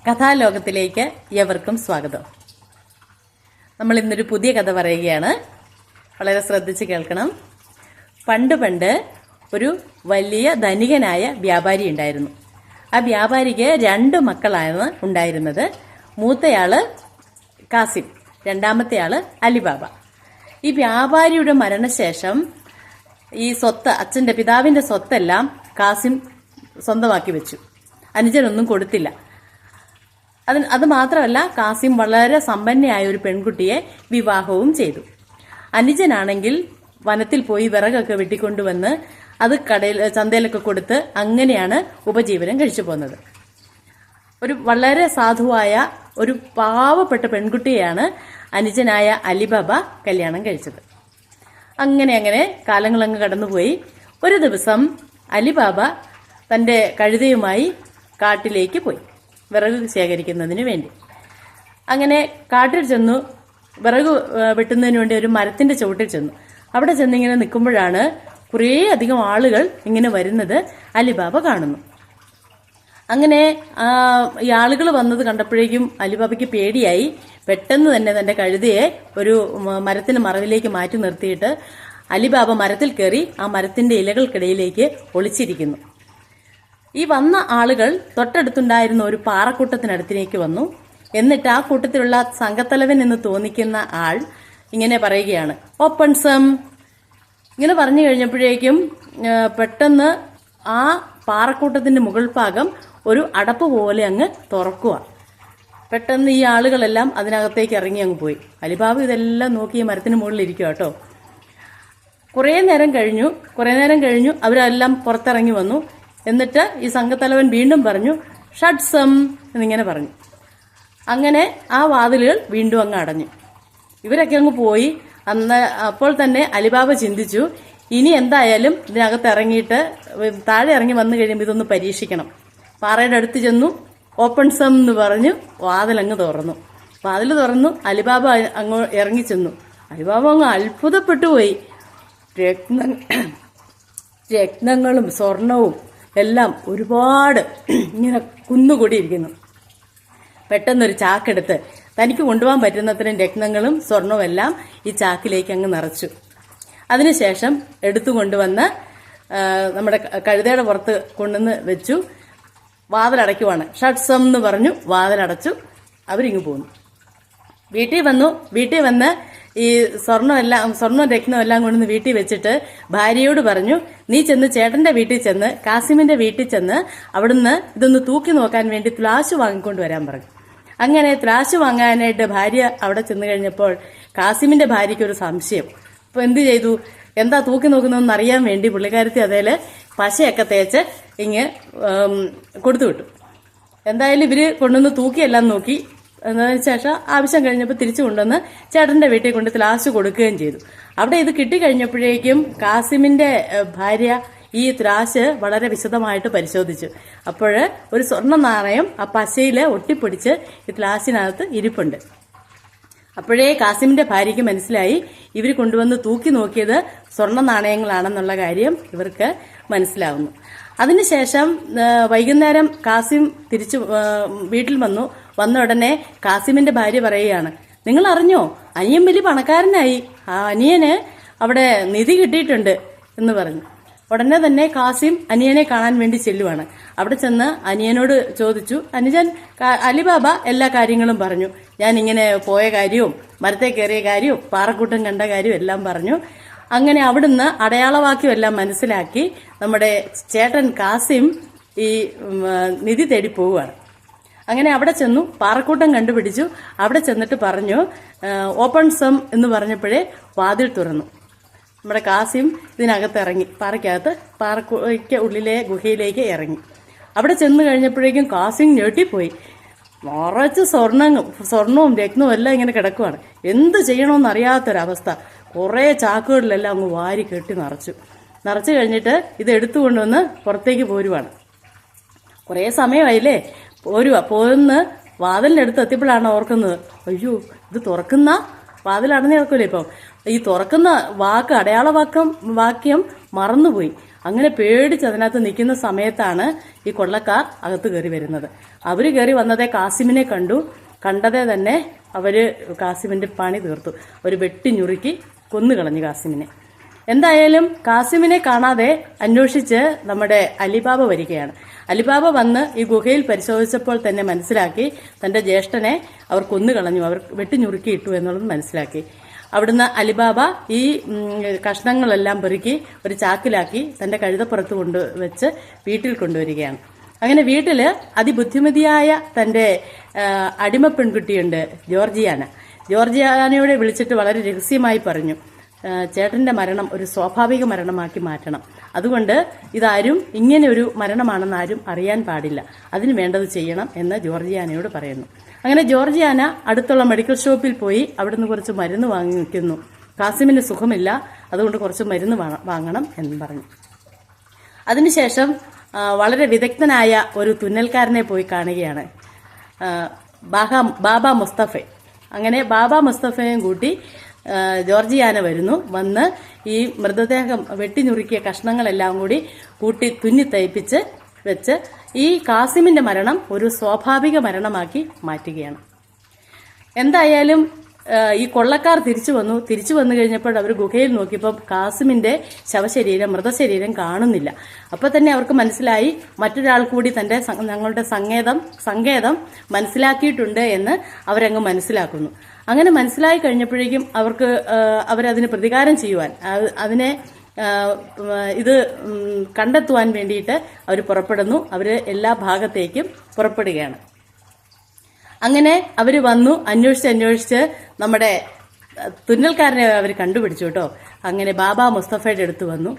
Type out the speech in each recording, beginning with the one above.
കഥാലോകത്തിലേക്ക് ഏവർക്കും സ്വാഗതം. നമ്മൾ ഇന്നൊരു പുതിയ കഥ പറയുകയാണ്. വളരെ ശ്രദ്ധിച്ച് കേൾക്കണം. പണ്ട് ഒരു വലിയ ധനികനായ വ്യാപാരി ഉണ്ടായിരുന്നു. ആ വ്യാപാരിക്ക് 2 മക്കളാണ് ഉണ്ടായിരുന്നത്. മൂത്തയാള് കാസിം, രണ്ടാമത്തെ ആള് അലിബാബ. ഈ വ്യാപാരിയുടെ മരണശേഷം ഈ അച്ഛന്റെ പിതാവിന്റെ സ്വത്തെല്ലാം കാസിം സ്വന്തമാക്കി വെച്ചു. അനുജനൊന്നും കൊടുത്തില്ല. അത് മാത്രമല്ല, കാസിം വളരെ സമ്പന്നയായ ഒരു പെൺകുട്ടിയെ വിവാഹവും ചെയ്തു. അനുജനാണെങ്കിൽ വനത്തിൽ പോയി വിറകൊക്കെ വെട്ടിക്കൊണ്ടുവന്ന് അത് ചന്തയിലൊക്കെ കൊടുത്ത് അങ്ങനെയാണ് ഉപജീവനം കഴിച്ചു പോകുന്നത്. ഒരു വളരെ സാധുവായ ഒരു പാവപ്പെട്ട പെൺകുട്ടിയെയാണ് അനുജനായ അലിബാബ കല്യാണം കഴിച്ചത്. അങ്ങനെ കാലങ്ങളങ്ങ് കടന്നുപോയി. ഒരു ദിവസം അലിബാബ തന്റെ കഴുതയുമായി കാട്ടിലേക്ക് പോയി വിറക് ശേഖരിക്കുന്നതിന് വേണ്ടി. അങ്ങനെ കാട്ടിൽ ചെന്നു. വിറക് വെട്ടുന്നതിന് വേണ്ടി ഒരു മരത്തിന്റെ ചുവട്ടിൽ ചെന്നു. അവിടെ ചെന്നിങ്ങനെ നിൽക്കുമ്പോഴാണ് കുറേ അധികം ആളുകൾ ഇങ്ങനെ വരുന്നത് അലിബാബ കാണുന്നു. അങ്ങനെ ഈ ആളുകൾ വന്നത് കണ്ടപ്പോഴേക്കും അലിബാബയ്ക്ക് പേടിയായി. പെട്ടെന്ന് തന്നെ തന്റെ കഴുതയെ ഒരു മരത്തിന് മറവിലേക്ക് മാറ്റി നിർത്തിയിട്ട് അലിബാബ മരത്തിൽ കയറി ആ മരത്തിന്റെ ഇലകൾക്കിടയിലേക്ക് ഒളിച്ചിരിക്കുന്നു. ഈ വന്ന ആളുകൾ തൊട്ടടുത്തുണ്ടായിരുന്ന ഒരു പാറക്കൂട്ടത്തിനടുത്തേക്ക് വന്നു. എന്നിട്ട് ആ കൂട്ടത്തിലുള്ള സംഘത്തലവൻ എന്ന് തോന്നിക്കുന്ന ആൾ ഇങ്ങനെ പറയുകയാണ്, ഓപ്പൺ സം. ഇങ്ങനെ പറഞ്ഞു കഴിഞ്ഞപ്പോഴേക്കും പെട്ടെന്ന് ആ പാറക്കൂട്ടത്തിന്റെ മുകൾ ഭാഗം ഒരു അടപ്പ് പോലെ അങ്ങ് തുറക്കുക. പെട്ടെന്ന് ഈ ആളുകളെല്ലാം അതിനകത്തേക്ക് ഇറങ്ങി അങ്ങ് പോയി. അലിബാബ ഇതെല്ലാം നോക്കി ഈ മരത്തിന് മുകളിൽ ഇരിക്കുക കേട്ടോ. കുറേ നേരം കഴിഞ്ഞു അവരെല്ലാം പുറത്തിറങ്ങി വന്നു. എന്നിട്ട് ഈ സംഘത്തലവൻ വീണ്ടും പറഞ്ഞു, ഷഡ്സം എന്നിങ്ങനെ പറഞ്ഞു. അങ്ങനെ ആ വാതിലുകൾ വീണ്ടും അങ്ങ് അടഞ്ഞു. ഇവരൊക്കെ അങ്ങ് പോയി. അപ്പോൾ തന്നെ അലിബാബ ചിന്തിച്ചു, ഇനി എന്തായാലും ഇതിനകത്ത് ഇറങ്ങിയിട്ട് താഴെ ഇറങ്ങി വന്നു കഴിയുമ്പോൾ ഇതൊന്ന് പരീക്ഷിക്കണം. പാറയുടെ അടുത്ത് ചെന്നു. ഓപ്പൺ സം എന്ന് പറഞ്ഞു വാതിലങ്ങ് തുറന്നു. വാതിൽ തുറന്നു. അലിബാബ അങ്ങ് ഇറങ്ങി ചെന്നു. അലിബാബ അങ്ങ് അത്ഭുതപ്പെട്ടു പോയി. രത്നങ്ങളും സ്വർണവും എല്ലാം ഒരുപാട് ഇങ്ങനെ കുന്നുകൂടിയിരിക്കുന്നു. പെട്ടെന്നൊരു ചാക്കെടുത്ത് തനിക്ക് കൊണ്ടുപോകാൻ പറ്റുന്നത്രയും രത്നങ്ങളും സ്വർണവും എല്ലാം ഈ ചാക്കിലേക്ക് അങ്ങ് നിറച്ചു. അതിനുശേഷം എടുത്തു കൊണ്ടുവന്ന് നമ്മുടെ കഴുതയുടെ പുറത്ത് കൊണ്ടുവന്ന് വെച്ചു. വാതിലടയ്ക്കുവാണ്. ഷഡ്സം എന്ന് പറഞ്ഞു വാതിലടച്ചു. അവരിങ്ങ് പോന്നു. വീട്ടിൽ വന്ന് ഈ സ്വർണ്ണ രത്നം എല്ലാം കൊണ്ടുവന്ന് വീട്ടിൽ വെച്ചിട്ട് ഭാര്യയോട് പറഞ്ഞു, നീ ചെന്ന് ചേട്ടന്റെ വീട്ടിൽ ചെന്ന് കാസിമിന്റെ വീട്ടിൽ ചെന്ന് അവിടുന്ന് ഇതൊന്ന് തൂക്കി നോക്കാൻ വേണ്ടി ത്ലാശ് വാങ്ങിക്കൊണ്ട് വരാൻ പറഞ്ഞു. അങ്ങനെ ത്ലാശ് വാങ്ങാനായിട്ട് ഭാര്യ അവിടെ ചെന്ന് കഴിഞ്ഞപ്പോൾ കാസിമിന്റെ ഭാര്യയ്ക്ക് ഒരു സംശയം. അപ്പൊ എന്ത് ചെയ്തു? എന്താ തൂക്കി നോക്കുന്നതെന്ന് അറിയാൻ വേണ്ടി പുള്ളിക്കാരത്തി അതേല് പശയൊക്കെ തേച്ച് ഇങ്ങ് കൊടുത്തു വിട്ടു. എന്തായാലും ഇവര് കൊണ്ടുവന്ന് തൂക്കിയെല്ലാം നോക്കി. എന്നതിന് ശേഷം ആവശ്യം കഴിഞ്ഞപ്പോൾ തിരിച്ചു കൊണ്ടുവന്ന് ചേട്ടന്റെ വീട്ടിൽ കൊണ്ട് ത്ലാശ് കൊടുക്കുകയും ചെയ്തു. അവിടെ ഇത് കിട്ടിക്കഴിഞ്ഞപ്പോഴേക്കും കാസിമിന്റെ ഭാര്യ ഈ ത്ലാശ് വളരെ വിശദമായിട്ട് പരിശോധിച്ചു. അപ്പോൾ ഒരു സ്വർണ്ണ നാണയം ആ പശയിൽ ഒട്ടിപ്പൊടിച്ച് ഈ ത്ലാശിനകത്ത് ഇരിപ്പുണ്ട്. അപ്പോഴേ കാസിമിന്റെ ഭാര്യയ്ക്ക് മനസ്സിലായി ഇവർ കൊണ്ടുവന്ന് തൂക്കി നോക്കിയത് സ്വർണ്ണ നാണയങ്ങളാണെന്നുള്ള കാര്യം ഇവർക്ക് മനസ്സിലാവുന്നു. അതിനുശേഷം വൈകുന്നേരം കാസിം തിരിച്ചു വീട്ടിൽ വന്ന ഉടനെ കാസിമിന്റെ ഭാര്യ പറയുകയാണ്, നിങ്ങൾ അറിഞ്ഞോ, അനിയൻ വലിയ പണക്കാരനായി, ആ അനിയന് അവിടെ നിധി കിട്ടിയിട്ടുണ്ട് എന്ന് പറഞ്ഞു. ഉടനെ തന്നെ കാസിം അനിയനെ കാണാൻ വേണ്ടി ചെല്ലുവാണ്. അവിടെ ചെന്ന് അനിയനോട് ചോദിച്ചു. അനുജൻ അലിബാബ എല്ലാ കാര്യങ്ങളും പറഞ്ഞു. ഞാൻ ഇങ്ങനെ പോയ കാര്യവും മരത്തെ കയറിയ കാര്യവും പാറക്കൂട്ടം കണ്ട കാര്യവും എല്ലാം പറഞ്ഞു. അങ്ങനെ അവിടുന്ന് അടയാളവാക്യം എല്ലാം മനസ്സിലാക്കി നമ്മുടെ ചേട്ടൻ കാസിം ഈ നിധി തേടി പോവുകയാണ്. അങ്ങനെ അവിടെ ചെന്നു, പാറക്കൂട്ടം കണ്ടുപിടിച്ചു. അവിടെ ചെന്നിട്ട് പറഞ്ഞു ഓപ്പൺ സം എന്ന് പറഞ്ഞപ്പോഴേ വാതിൽ തുറന്നു. നമ്മുടെ കാസിം ഇതിനകത്ത് ഇറങ്ങി, പാറയ്ക്ക് ഉള്ളിലെ ഗുഹയിലേക്ക് ഇറങ്ങി. അവിടെ ചെന്ന് കഴിഞ്ഞപ്പോഴേക്കും കാസിം ഞെട്ടിപ്പോയി. നിറച്ച് സ്വർണവും രത്നവും എല്ലാം ഇങ്ങനെ കിടക്കുവാണ്. എന്ത് ചെയ്യണമെന്ന് അറിയാത്തൊരവസ്ഥ. കുറേ ചാക്കുകളിലെല്ലാം അങ്ങ് വാരി കെട്ടി നിറച്ചു കഴിഞ്ഞിട്ട് ഇത് എടുത്തു കൊണ്ടുവന്ന് പുറത്തേക്ക് പോരുവാണ്. കുറേ സമയമായില്ലേ പോന്ന് വാതിലിന്റെ അടുത്ത് എത്തിയപ്പോഴാണ് ഓർക്കുന്നത്, അയ്യോ ഇത് തുറക്കുന്ന വാതിൽ അടഞ്ഞു കിടക്കൂലേ. ഇപ്പം ഈ തുറക്കുന്ന അടയാളവാക്യം മറന്നുപോയി. അങ്ങനെ പേടിച്ച് അതിനകത്ത് നിൽക്കുന്ന സമയത്താണ് ഈ കൊള്ളക്കാർ അകത്ത് കയറി വരുന്നത്. അവര് കയറി വന്നതേ കാസിമിനെ കണ്ടു. കണ്ടതേ തന്നെ അവര് കാസിമിന്റെ പണി തീർത്തു. അവർ വെട്ടി ഞുറുക്കി കൊന്നുകളഞ്ഞു കാസിമിനെ. എന്തായാലും കാസിമിനെ കാണാതെ അന്വേഷിച്ച് നമ്മുടെ അലിബാബ വരികയാണ്. അലിബാബ വന്ന് ഈ ഗുഹയിൽ പരിശോധിച്ചപ്പോൾ തന്നെ മനസ്സിലാക്കി തന്റെ ജ്യേഷ്ഠനെ അവർ കൊന്നുകളഞ്ഞു, അവർ വെട്ടിഞ്ഞുറുക്കിയിട്ടു എന്നുള്ളത് മനസ്സിലാക്കി. അവിടുന്ന് അലിബാബ ഈ കഷ്ണങ്ങളെല്ലാം പെറുക്കി ഒരു ചാക്കിലാക്കി തന്റെ കഴുതപ്പുറത്ത് കൊണ്ടുവച്ച് വീട്ടിൽ കൊണ്ടുവരികയാണ്. അങ്ങനെ വീട്ടില് അതിബുദ്ധിമതിയായ തന്റെ അടിമ പെൺകുട്ടിയുണ്ട് ജോർജിയാനയോടെ വിളിച്ചിട്ട് വളരെ രഹസ്യമായി പറഞ്ഞു, ചേട്ടന്റെ മരണം ഒരു സ്വാഭാവിക മരണമാക്കി മാറ്റണം. അതുകൊണ്ട് ഇതാരും ഇങ്ങനെ ഒരു മരണമാണെന്ന് ആരും അറിയാൻ പാടില്ല, അതിന് വേണ്ടത് ചെയ്യണം എന്ന് ജോർജിയാനയോട് പറയുന്നു. അങ്ങനെ ജോർജിയാന അടുത്തുള്ള മെഡിക്കൽ ഷോപ്പിൽ പോയി അവിടുന്ന് കുറച്ച് മരുന്ന് വാങ്ങി വയ്ക്കുന്നു. കാസിമിന് സുഖമില്ല, അതുകൊണ്ട് കുറച്ച് മരുന്ന് വാങ്ങണം എന്ന് പറഞ്ഞു. അതിനുശേഷം വളരെ വിദഗ്ധനായ ഒരു തുന്നൽക്കാരനെ പോയി കാണുകയാണ്, ബാബ മുസ്തഫെ. അങ്ങനെ ബാബ മുസ്തഫയും കൂട്ടി ജോർജിയാന വന്ന് ഈ മൃതദേഹം വെട്ടിഞ്ഞുറുക്കിയ കഷ്ണങ്ങളെല്ലാം കൂടി കൂട്ടി തുന്നി തയ്പ്പിച്ച് വെച്ച് ഈ കാസിമിന്റെ മരണം ഒരു സ്വാഭാവിക മരണമാക്കി മാറ്റുകയാണ്. എന്തായാലും ഈ കൊള്ളക്കാർ തിരിച്ചു വന്നു കഴിഞ്ഞപ്പോൾ അവർ ഗുഹയിൽ നോക്കിയപ്പോൾ കാസിമിന്റെ മൃതശരീരം കാണുന്നില്ല. അപ്പൊ തന്നെ അവർക്ക് മനസ്സിലായി മറ്റൊരാൾ കൂടി ഞങ്ങളുടെ സങ്കേതം മനസ്സിലാക്കിയിട്ടുണ്ട് എന്ന് അവരങ്ങ് മനസ്സിലാക്കുന്നു. അങ്ങനെ മനസ്സിലായി കഴിഞ്ഞപ്പോഴേക്കും അവരതിന് പ്രതികാരം ചെയ്യുവാൻ, അതിനെ ഇത് കണ്ടെത്തുവാൻ വേണ്ടിയിട്ട് അവർ പുറപ്പെടുന്നു. അവര് എല്ലാ ഭാഗത്തേക്കും പുറപ്പെടുകയാണ്. അങ്ങനെ അവര് വന്നു, അന്വേഷിച്ച് നമ്മുടെ തുന്നൽക്കാരനെ അവർ കണ്ടുപിടിച്ചു കേട്ടോ. അങ്ങനെ ബാബ മുസ്തഫയുടെ അടുത്ത് വന്നു.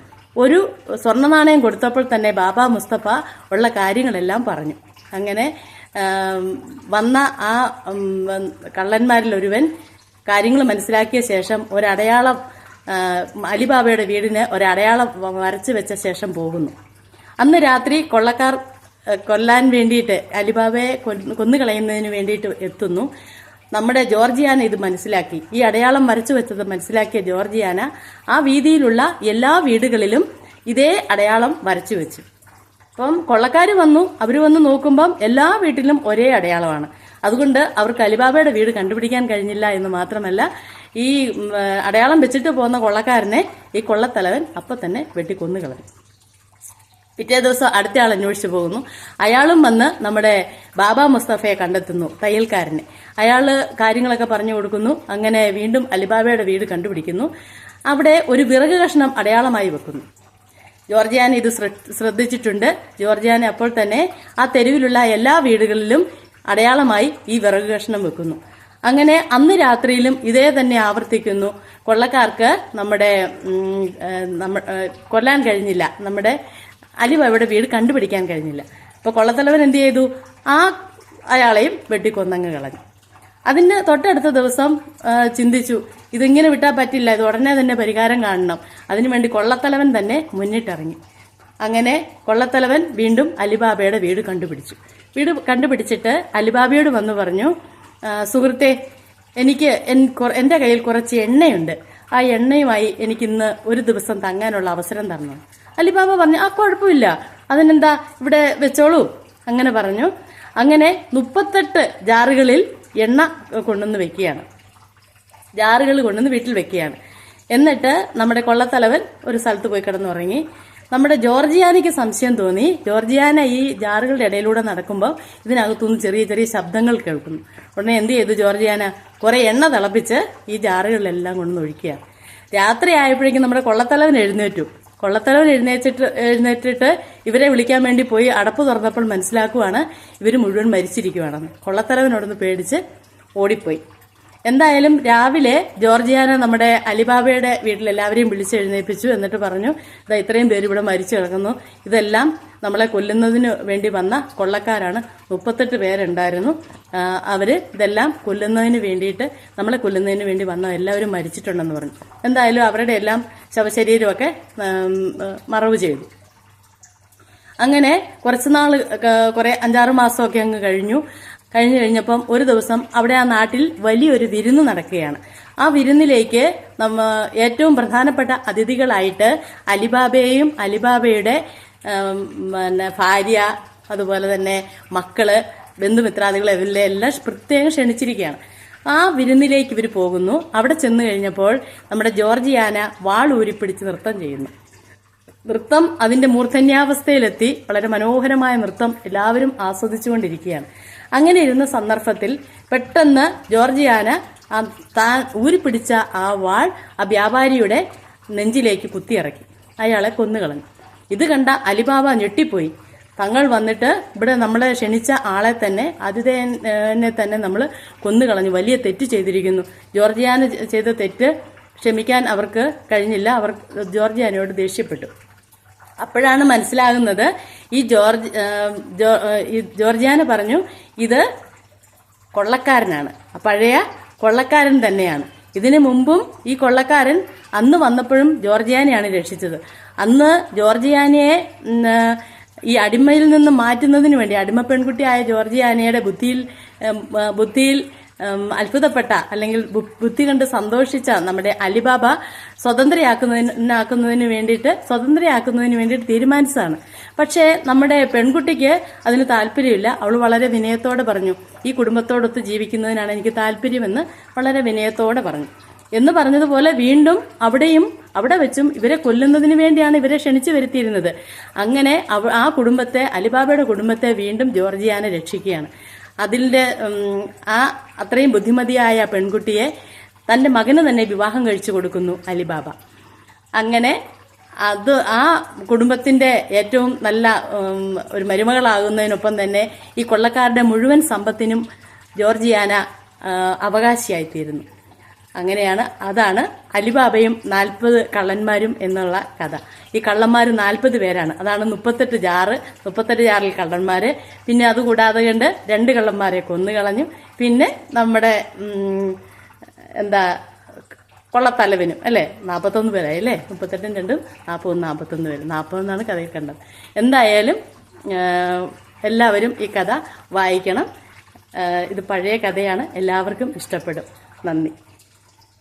ഒരു സ്വർണ്ണ നാണയം കൊടുത്തപ്പോൾ തന്നെ ബാബ മുസ്തഫ ഉള്ള കാര്യങ്ങളെല്ലാം പറഞ്ഞു. അങ്ങനെ വന്ന ആ കള്ളന്മാരിൽ ഒരുവൻ കാര്യങ്ങൾ മനസ്സിലാക്കിയ ശേഷം ഒരടയാളം, അലിബാബയുടെ വീടിന് ഒരടയാളം വരച്ചു വെച്ച ശേഷം പോകുന്നു. അന്ന് രാത്രി കൊള്ളക്കാർ കൊല്ലാൻ വേണ്ടിയിട്ട്, അലിബാബയെ കൊന്നുകളയുന്നതിന് വേണ്ടിയിട്ട് എത്തുന്നു. നമ്മുടെ ജോർജിയാന ഇത് മനസ്സിലാക്കി, ഈ അടയാളം വരച്ചു വെച്ചത് മനസ്സിലാക്കിയ ജോർജിയാന ആ വീതിയിലുള്ള എല്ലാ വീടുകളിലും ഇതേ അടയാളം വരച്ചു വെച്ചു. അപ്പം കൊള്ളക്കാർ വന്ന് നോക്കുമ്പം എല്ലാ വീട്ടിലും ഒരേ അടയാളമാണ്. അതുകൊണ്ട് അവർക്ക് അലിബാബയുടെ വീട് കണ്ടുപിടിക്കാൻ കഴിഞ്ഞില്ല എന്ന് മാത്രമല്ല, ഈ അടയാളം വെച്ചിട്ട് പോകുന്ന കൊള്ളക്കാരനെ ഈ കൊള്ളത്തലവൻ അപ്പൊ തന്നെ വെട്ടിക്കൊന്നുകളഞ്ഞു. പിറ്റേ ദിവസം അടുത്ത ആൾ അന്വേഷിച്ചു പോകുന്നു. അയാളും വന്ന് നമ്മുടെ ബാബ മുസ്തഫയെ കണ്ടെത്തുന്നു, തയ്യൽക്കാരനെ. അയാള് കാര്യങ്ങളൊക്കെ പറഞ്ഞു കൊടുക്കുന്നു. അങ്ങനെ വീണ്ടും അലിബാബയുടെ വീട് കണ്ടുപിടിക്കുന്നു. അവിടെ ഒരു വിറക് കഷ്ണം അടയാളമായി വെക്കുന്നു. ജോർജിയാന ഇത് ശ്രദ്ധിച്ചിട്ടുണ്ട്. ജോർജിയാന അപ്പോൾ തന്നെ ആ തെരുവിലുള്ള എല്ലാ വീടുകളിലും അടയാളമായി ഈ വിറക് കഷ്ണം വെക്കുന്നു. അങ്ങനെ അന്ന് രാത്രിയിലും ഇതേ തന്നെ ആവർത്തിക്കുന്നു. കൊള്ളക്കാർക്ക് കൊല്ലാൻ കഴിഞ്ഞില്ല, നമ്മുടെ അലിബാബയുടെ വീട് കണ്ടുപിടിക്കാൻ കഴിഞ്ഞില്ല. അപ്പൊ കൊള്ളത്തലവൻ എന്ത് ചെയ്തു? അയാളെയും വെട്ടിക്കൊന്നങ്ങ് കളഞ്ഞു. അതിന് തൊട്ടടുത്ത ദിവസം ചിന്തിച്ചു, ഇതിങ്ങനെ വിട്ടാൽ പറ്റില്ല, ഇത് ഉടനെ തന്നെ പരിഹാരം കാണണം. അതിനുവേണ്ടി കൊള്ളത്തലവൻ തന്നെ മുന്നിട്ടിറങ്ങി. അങ്ങനെ കൊള്ളത്തലവൻ വീണ്ടും അലിബാബയുടെ വീട് കണ്ടുപിടിച്ചിട്ട് അലിബാബയോട് വന്നു പറഞ്ഞു, സുഹൃത്തെ, എനിക്ക് എന്റെ കയ്യിൽ കുറച്ച് എണ്ണയുണ്ട്, ആ എണ്ണയുമായി എനിക്കിന്ന് ഒരു ദിവസം തങ്ങാനുള്ള അവസരം തരണം. അലിബാബ പറഞ്ഞു, കുഴപ്പമില്ല, അതിനെന്താ, ഇവിടെ വെച്ചോളൂ. അങ്ങനെ പറഞ്ഞു. അങ്ങനെ 38 ജാറുകളിൽ എണ്ണ കൊണ്ടുവന്ന് വെക്കുകയാണ്, വീട്ടിൽ വെക്കുകയാണ്. എന്നിട്ട് നമ്മുടെ കൊള്ളത്തലവൻ ഒരു സ്ഥലത്ത് പോയി കിടന്നുറങ്ങി. നമ്മുടെ ജോർജിയാനയ്ക്ക് സംശയം തോന്നി. ജോർജിയാന ഈ ജാറുകളുടെ ഇടയിലൂടെ നടക്കുമ്പോൾ ഇതിനകത്തുനിന്ന് ചെറിയ ചെറിയ ശബ്ദങ്ങൾ കേൾക്കുന്നു. ഉടനെ എന്ത് ചെയ്തു ജോർജിയാന? കുറെ എണ്ണ തിളപ്പിച്ച് ഈ ജാറുകളിലെല്ലാം കൊണ്ടുവന്ന് ഒഴിക്കുകയാണ്. രാത്രി ആയപ്പോഴേക്കും നമ്മുടെ കൊള്ളത്തലവൻ എഴുന്നേറ്റിട്ട് ഇവരെ വിളിക്കാൻ വേണ്ടി പോയി അടപ്പ് തുറന്നപ്പോൾ മനസ്സിലാക്കുവാണ് ഇവർ മുഴുവൻ മരിച്ചിരിക്കുവാണെന്ന്. കൊള്ളത്തലവനോടൊന്ന് പേടിച്ച് ഓടിപ്പോയി. എന്തായാലും രാവിലെ ജോർജിയാന നമ്മുടെ അലിബാബയുടെ വീട്ടിൽ എല്ലാവരെയും വിളിച്ചെഴുന്നേൽപ്പിച്ചു. എന്നിട്ട് പറഞ്ഞു, ഇതാ ഇത്രയും പേര് ഇവിടെ മരിച്ചു കിടക്കുന്നു, ഇതെല്ലാം നമ്മളെ കൊല്ലുന്നതിന് വേണ്ടി വന്ന കൊള്ളക്കാരാണ്. 38 പേരുണ്ടായിരുന്നു. അവര് ഇതെല്ലാം നമ്മളെ കൊല്ലുന്നതിന് വേണ്ടി വന്ന എല്ലാവരും മരിച്ചിട്ടുണ്ടെന്ന് പറഞ്ഞു. എന്തായാലും അവരുടെ എല്ലാം ശവശരീരമൊക്കെ മറവ് ചെയ്തു. അങ്ങനെ കുറച്ചുനാൾ, 5-6 മാസമൊക്കെ അങ്ങ് കഴിഞ്ഞു. കഴിഞ്ഞപ്പം ഒരു ദിവസം അവിടെ ആ നാട്ടിൽ വലിയൊരു വിരുന്ന് നടക്കുകയാണ്. ആ വിരുന്നിലേക്ക് ഏറ്റവും പ്രധാനപ്പെട്ട അതിഥികളായിട്ട് അലിബാബയെയും അലിബാബയുടെ ഭാര്യ, അതുപോലെ തന്നെ മക്കള്, ബന്ധുമിത്രാദികളെ എല്ലാം പ്രത്യേകം ക്ഷണിച്ചിരിക്കുകയാണ്. ആ വിരുന്നിലേക്ക് ഇവർ പോകുന്നു. അവിടെ ചെന്ന് കഴിഞ്ഞപ്പോൾ നമ്മുടെ ജോർജിയാന വാൾ ഊരിപ്പിടിച്ച് നൃത്തം ചെയ്യുന്നു. നൃത്തം അതിന്റെ മൂർധന്യാവസ്ഥയിലെത്തി. വളരെ മനോഹരമായ നൃത്തം എല്ലാവരും ആസ്വദിച്ചുകൊണ്ടിരിക്കുകയാണ്. അങ്ങനെ ഇരുന്ന സന്ദർഭത്തിൽ പെട്ടെന്ന് ജോർജിയാന താൻ ഊരിപ്പിടിച്ച ആ വാൾ ആ വ്യാപാരിയുടെ നെഞ്ചിലേക്ക് കുത്തിയിറക്കി. അയാളെ കൊന്നുകളഞ്ഞു. ഇത് കണ്ട അലിബാബ ഞെട്ടിപ്പോയി. തങ്ങൾ വന്നിട്ട് ഇവിടെ നമ്മളെ ക്ഷണിച്ച ആളെ തന്നെ, അതിഥേനെ തന്നെ നമ്മൾ കൊന്നുകളഞ്ഞു, വലിയ തെറ്റ് ചെയ്തിരിക്കുന്നു. ജോർജിയാന ചെയ്ത തെറ്റ് ക്ഷമിക്കാൻ അവർക്ക് കഴിഞ്ഞില്ല. അവർ ജോർജിയാനയോട് ദേഷ്യപ്പെട്ടു. അപ്പോഴാണ് മനസ്സിലാകുന്നത് ഈ ജോർജിയാന പറഞ്ഞു, ഇത് കൊള്ളക്കാരനാണ്, പഴയ കൊള്ളക്കാരൻ തന്നെയാണ്. ഇതിനു മുമ്പും ഈ കൊള്ളക്കാരൻ അന്ന് വന്നപ്പോഴും ജോർജിയാനയാണ് രക്ഷിച്ചത്. അന്ന് ജോർജിയാനയെ ഈ അടിമയിൽ നിന്ന് മാറ്റുന്നതിന് വേണ്ടി, അടിമ പെൺകുട്ടിയായ ജോർജിയാനയുടെ ബുദ്ധിയിൽ അത്ഭുതപ്പെട്ട, അല്ലെങ്കിൽ ബുദ്ധി കണ്ട് സന്തോഷിച്ച നമ്മുടെ അലിബാബ സ്വതന്ത്രയാക്കുന്നതിന് വേണ്ടിയിട്ട് തീരുമാനിച്ചതാണ്. പക്ഷേ നമ്മുടെ പെൺകുട്ടിക്ക് അതിന് താല്പര്യമില്ല. അവൾ വളരെ വിനയത്തോടെ പറഞ്ഞു, ഈ കുടുംബത്തോടൊത്ത് ജീവിക്കുന്നതിനാണ് എനിക്ക് താല്പര്യമെന്ന് വളരെ വിനയത്തോടെ പറഞ്ഞു. എന്ന് പറഞ്ഞതുപോലെ വീണ്ടും അവിടെ വെച്ചും ഇവരെ കൊല്ലുന്നതിന് വേണ്ടിയാണ് ഇവരെ ക്ഷണിച്ചു വരുത്തിയിരുന്നത്. അങ്ങനെ ആ കുടുംബത്തെ, അലിബാബയുടെ കുടുംബത്തെ വീണ്ടും ജോർജിയാന രക്ഷിക്കുകയാണ്. അതിൻ്റെ അത്രയും ബുദ്ധിമതിയായ പെൺകുട്ടിയെ തൻ്റെ മകന് തന്നെ വിവാഹം കഴിച്ചു കൊടുക്കുന്നു അലിബാബ. അങ്ങനെ ആ കുടുംബത്തിൻ്റെ ഏറ്റവും നല്ല ഒരു മരുമകളാകുന്നതിനൊപ്പം തന്നെ ഈ കൊള്ളക്കാരുടെ മുഴുവൻ സമ്പത്തിനും ജോർജിയാന അവകാശിയായിത്തീരുന്നു. അതാണ് അലിബാബയും 40 കള്ളന്മാരും എന്നുള്ള കഥ. ഈ കള്ളന്മാർ 40 പേരാണ്. അതാണ് 38 ജാറിൽ കള്ളന്മാര്. പിന്നെ അതുകൂടാതെ കണ്ട് 2 കള്ളന്മാരെ കൊന്നുകളഞ്ഞു. പിന്നെ നമ്മുടെ കൊള്ളത്തലവനും അല്ലേ 41 പേരായി അല്ലേ. 38 2 40 41 പേര്, 40 കഥയിൽ കണ്ടത്. എന്തായാലും എല്ലാവരും ഈ കഥ വായിക്കണം. ഇത് പഴയ കഥയാണ്, എല്ലാവർക്കും ഇഷ്ടപ്പെടും. നന്ദി.